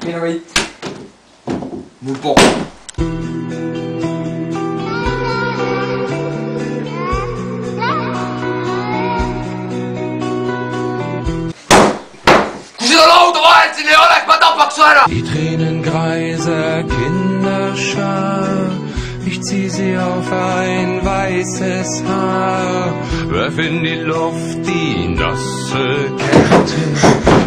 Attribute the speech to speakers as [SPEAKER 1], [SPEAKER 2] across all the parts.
[SPEAKER 1] minu võit. Mul pohhu. Kui seda lauda vahelt siin ei oleks, ma tapaks su ära!
[SPEAKER 2] Die Tränengreise Kinderschar, ich zieh sie auf ein weißes Haar, werf in die Luft die nasse Kette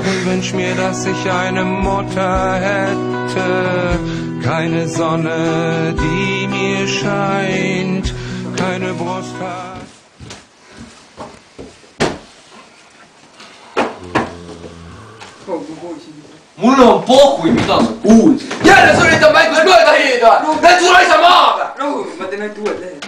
[SPEAKER 2] und wünsch mir, dass ich eine Mutter hätte. Keine Sonne, die mir scheint, keine Brust hat.
[SPEAKER 1] Mul on pohhui, mida sa kuulsid. Jälle sa üritad mängus mööda hiida! Need sul ei saa maaga!
[SPEAKER 3] Rahu, ma teen ainult uued lehed.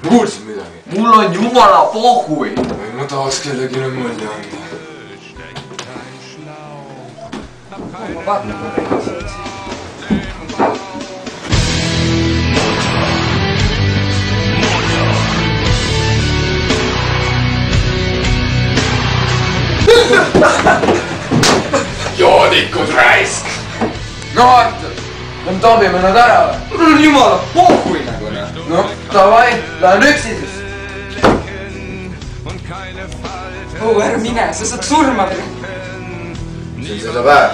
[SPEAKER 4] Ma kuulsin midagi.
[SPEAKER 1] Mul on jumala pohhui.
[SPEAKER 4] Ma tahaks kellegile mulje anda.
[SPEAKER 3] Ma vaatan, kui räägin selleks.
[SPEAKER 4] Joodikud raisk!
[SPEAKER 1] No Artur, me tobime nad ära. Mul on jumala pohhui nagu näha. No, davai, lähen üksidus.
[SPEAKER 3] Ära mine, sa saad surma veel.
[SPEAKER 4] See on seda päev.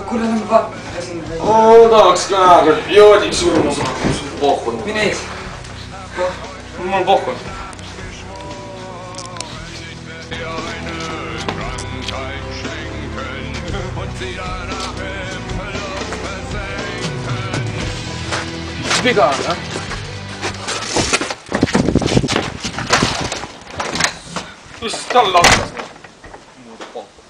[SPEAKER 3] Kuule, ma vaatan sinna välja.
[SPEAKER 1] Oo, tahaks ka näha, kui joodik surma saab. Pohhui.
[SPEAKER 3] Mine ees.
[SPEAKER 1] Mul on pohhui. Mis viga on, jah? Mis tal lakkas? Muuda pohhui.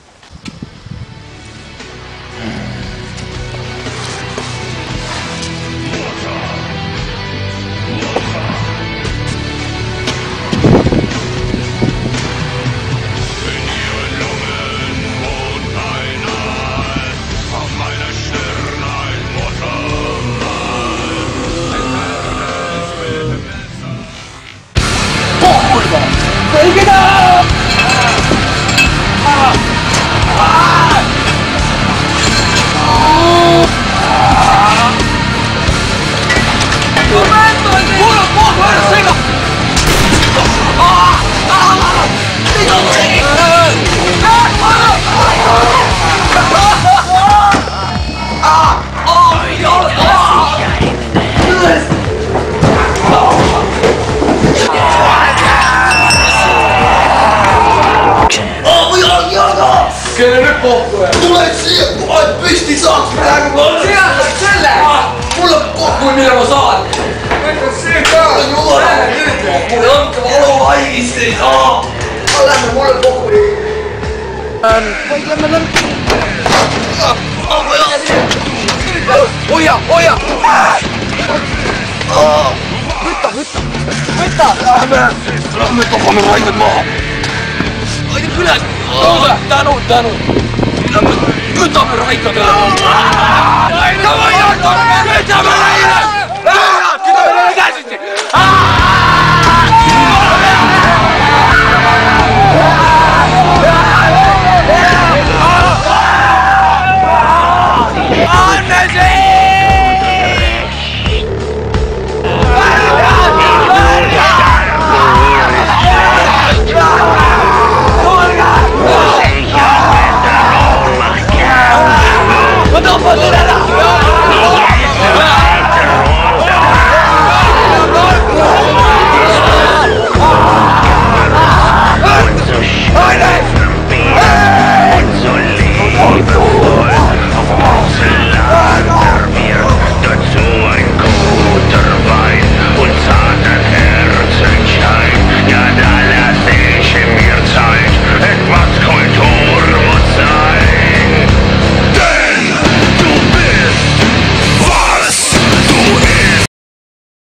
[SPEAKER 1] Take it out! Kelle nüüd pohku ja?
[SPEAKER 4] Tule siia, kui ma et püsti saaks praegu!
[SPEAKER 1] Sina saad selle!
[SPEAKER 4] Mul on
[SPEAKER 1] Pohku, mille ma saan!
[SPEAKER 4] Võtta see ka! Jumala!
[SPEAKER 1] Mul ongi valuvaigist ei saa!
[SPEAKER 4] Lähme mulle pohku!
[SPEAKER 1] Hoia, hoia! Võta!
[SPEAKER 4] Lähme tapame raigad maha!
[SPEAKER 1] Aina üles! Tänu! Võtame raikad ära! Davai, Artur!